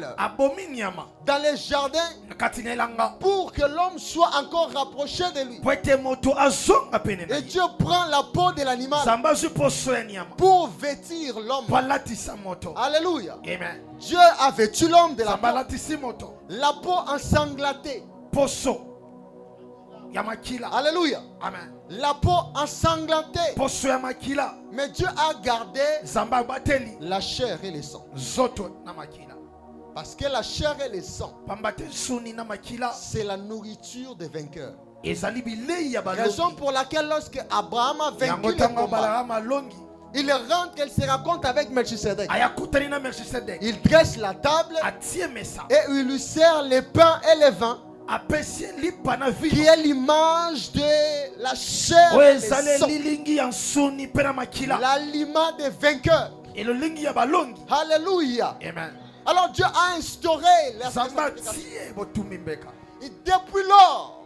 l'animal dans les jardins pour que l'homme soit encore rapproché de lui. Et Dieu prend la peau de l'animal pour vêtir l'homme. Alléluia. Amen. Dieu a vêtu l'homme de la peau. La peau ensanglatée. Alléluia. Amen. La peau ensanglantée. Mais Dieu a gardé la chair et le sang. Parce que la chair et le sang, c'est la nourriture des vainqueurs. Raison pour laquelle lorsque Abraham a vaincu le combat, il rentre, qu'il se rencontre avec Melchisedec. Il dresse la table et il lui sert les pains et les vins, qui est l'image de la chair et le sang. L'aliment des vainqueurs. Alléluia. Amen. Alors Dieu a instauré la sacrification. Et depuis lors,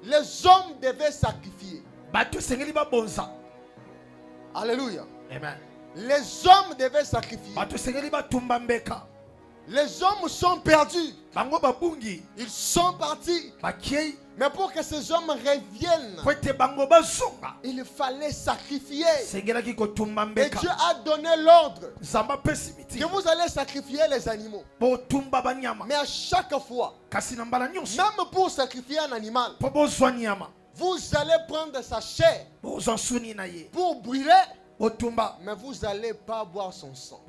les hommes devaient sacrifier. Alléluia. Amen. Les hommes devaient sacrifier. Les hommes sont perdus. Ils sont partis. Mais pour que ces hommes reviennent, il fallait sacrifier. Et Dieu a donné l'ordre que vous allez sacrifier les animaux. Mais à chaque fois, même pour sacrifier un animal, vous allez prendre sa chair pour brûler, mais vous n'allez pas boire son sang.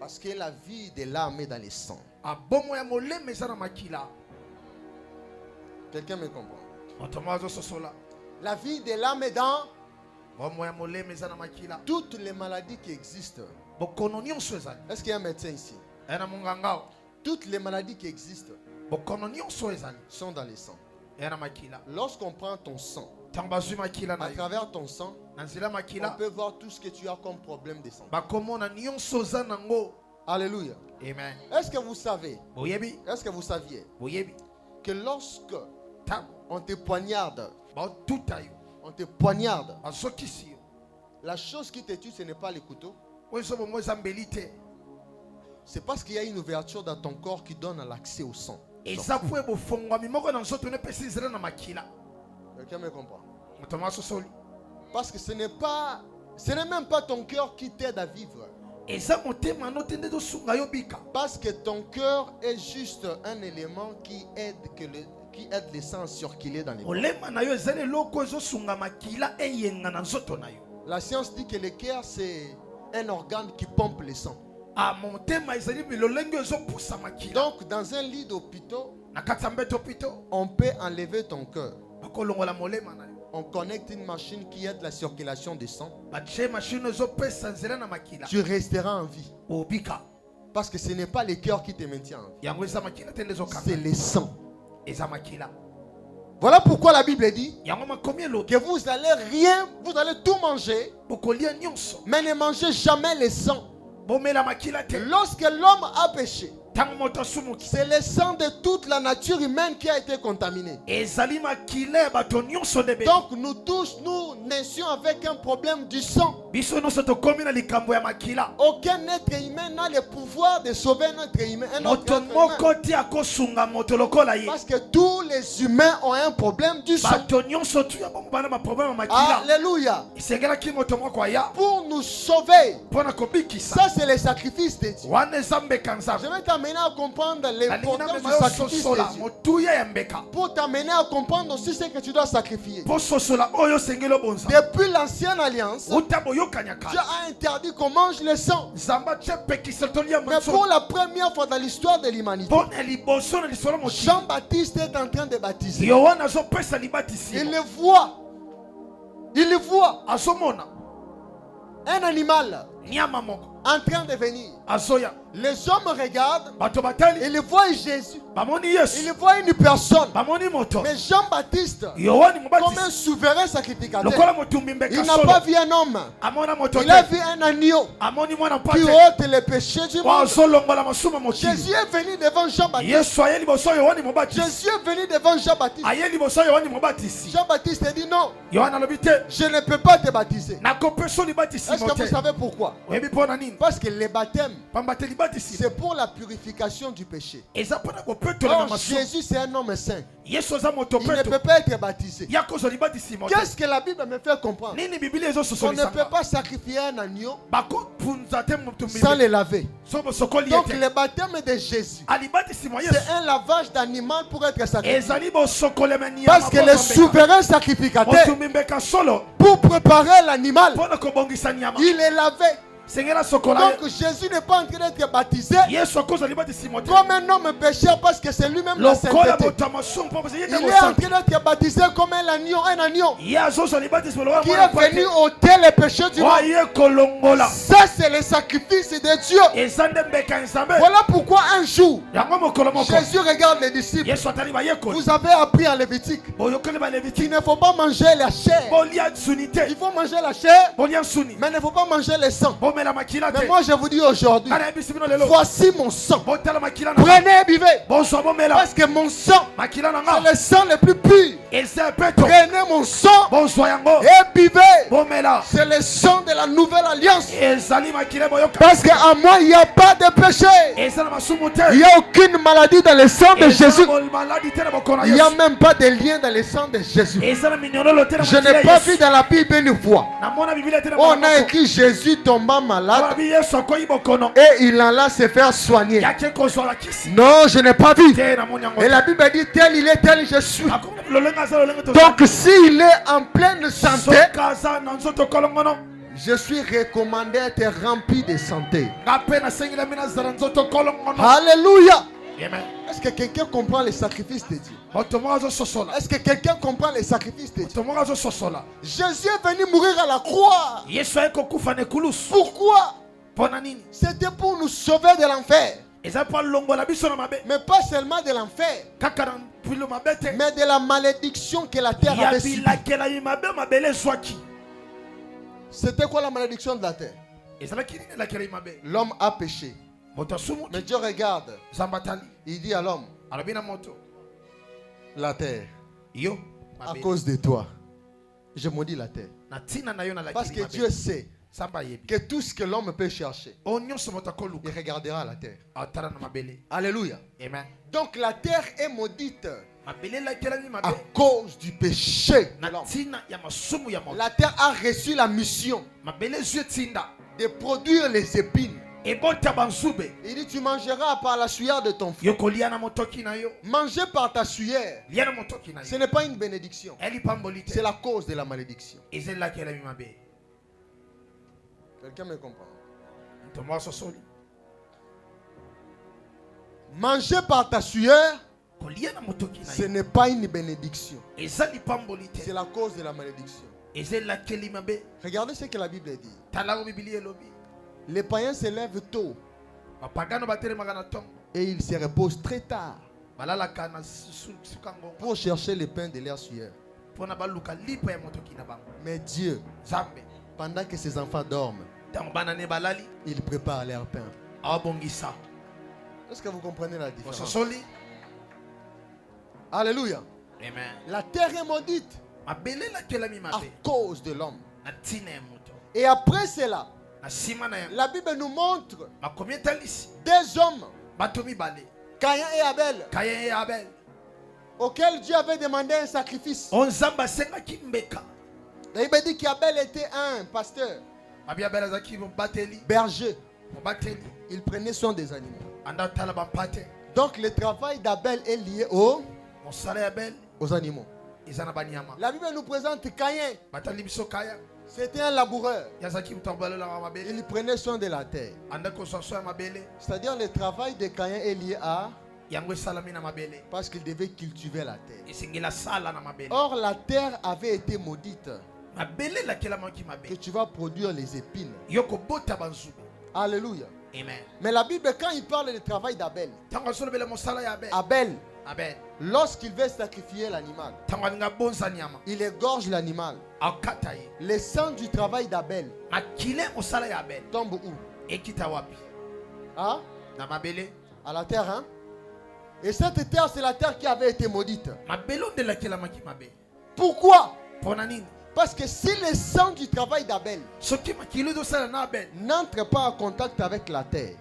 Parce que la vie de l'âme est dans le sang. Quelqu'un me comprend? La vie de l'âme est dans toutes les maladies qui existent. Est-ce qu'il y a un médecin ici? Toutes les maladies qui existent sont dans le sang. Lorsqu'on prend ton sang, à travers ton sang, on peut voir tout ce que tu as comme problème de santé. Alléluia. Amen. Est-ce que vous savez, est-ce que vous saviez que lorsque on te poignarde, la chose qui te tue, ce n'est pas le couteau. C'est parce qu'il y a une ouverture dans ton corps qui donne l'accès au sang. Quelqu'un me comprend? Parce que ce n'est même pas ton cœur qui t'aide à vivre. Parce que ton cœur est juste un élément qui aide le sang à circuler dans les corps. La science dit que le cœur, c'est un organe qui pompe le sang. Donc dans un lit d'hôpital, on peut enlever ton cœur. On connecte une machine qui aide la circulation du sang. Tu resteras en vie. Parce que ce n'est pas le cœur qui te maintient en vie. C'est le sang. Voilà pourquoi la Bible dit que vous allez tout manger, mais ne mangez jamais le sang. Lorsque l'homme a péché, c'est le sang de toute la nature humaine qui a été contaminé. Donc nous tous, nous naissions avec un problème du sang. Aucun être humain n'a le pouvoir de sauver notre humain. Parce que tous les humains ont un problème du sang. Alléluia. Pour nous sauver, ça c'est le sacrifice de Dieu. Je vais t'amener à comprendre l'importance du sacrifice de Dieu. Pour t'amener à comprendre aussi ce que tu dois sacrifier. Depuis l'ancienne alliance, Dieu a interdit qu'on mange le sang. Mais pour la première fois dans l'histoire de l'humanité, Jean-Baptiste est en train de baptiser. Il le voit. Il le voit. Un animal en train de venir. Les hommes regardent. Ils voient Jésus. Ils voient une personne. Mais Jean-Baptiste, comme un souverain sacrificateur, il n'a pas vu un homme. Il a vu un agneau qui ôte les péchés du monde. Jésus est venu devant Jean-Baptiste. Jésus est venu devant Jean-Baptiste. Jean-Baptiste a dit non. Je ne peux pas te baptiser. Est-ce que vous savez pourquoi? Parce que le baptême c'est pour la purification du péché. Or, Jésus c'est un homme saint. Il ne peut pas être baptisé. Qu'est-ce que la Bible me fait comprendre? On ne peut pas sacrifier un agneau sans le laver. Donc le baptême de Jésus, c'est un lavage d'animal pour être sacrifié. Parce que le souverain sacrificateur, pour préparer l'animal, il est lavé. Donc Jésus n'est pas en train d'être baptisé comme un homme pécheur parce que c'est lui-même la sainteté. Il est en train d'être baptisé comme un agneau qui est venu ôter les péchés du monde. Ça c'est le sacrifice de Dieu. Voilà pourquoi un jour Jésus regarde les disciples. Vous avez appris en Lévitique qu'il ne faut pas manger la chair. Il faut manger la chair, mais il ne faut pas manger le sang. Mais moi je vous dis aujourd'hui, voici mon sang. Prenez et buvez. Parce que mon sang, c'est le sang le plus pur. Prenez mon sang et buvez. C'est le sang de la nouvelle alliance. Parce qu'en moi il n'y a pas de péché. Il n'y a aucune maladie dans le sang de Jésus. Il n'y a même pas de lien dans le sang de Jésus. Je n'ai pas vu dans la Bible une fois. On a écrit Jésus tomba malade et il alla se faire soigner. Non, je n'ai pas vu. Et la Bible dit tel il est, tel je suis. Donc s'il est en pleine santé, je suis recommandé d'être rempli de santé. Alléluia. Est-ce que quelqu'un comprend les sacrifices de Dieu? Est-ce que quelqu'un comprend les sacrifices de Dieu? Jésus est venu mourir à la croix. Pourquoi? C'était pour nous sauver de l'enfer. Mais pas seulement de l'enfer, mais de la malédiction que la terre avait subie. C'était quoi la malédiction de la terre? L'homme a péché. Mais Dieu regarde. Il dit à l'homme, la terre, à cause de toi, je maudis la terre. Parce que Dieu sait que tout ce que l'homme peut chercher, il regardera la terre. Alléluia. Amen. Donc la terre est maudite à cause du péché de l'homme. La terre a reçu la mission de produire les épines. Il dit tu mangeras par la sueur de ton frère. Manger par ta sueur, ce n'est pas une bénédiction, c'est la cause de la malédiction. Quelqu'un me comprend? Manger par ta sueur, ce n'est pas une bénédiction, c'est la cause de la malédiction. Regardez ce que la Bible dit. Les païens se lèvent tôt et ils se reposent très tard pour chercher le pain de leur sueur. Mais Dieu, pendant que ses enfants dorment, il prépare leur pain. Est-ce que vous comprenez la différence? Alléluia. Amen. La terre est maudite à cause de l'homme. Et après cela, la Bible nous montre deux hommes, Caïn et Abel, auxquels Dieu avait demandé un sacrifice. La Bible dit qu'Abel était un pasteur, berger. Il prenait soin des animaux. Donc le travail d'Abel est lié aux animaux. La Bible nous présente Caïn. C'était un laboureur. Il prenait soin de la terre. C'est-à-dire le travail de Caïn est lié à... parce qu'il devait cultiver la terre. Or la terre avait été maudite que tu vas produire les épines. Alléluia. Amen. Mais la Bible, quand il parle du travail d'Abel, Abel, lorsqu'il veut sacrifier l'animal, il égorge l'animal. Le sang du travail d'Abel tombe où? Hein? À la terre, hein? Et cette terre, c'est la terre qui avait été maudite. Pourquoi? Parce que si le sang du travail d'Abel n'entre pas en contact avec la terre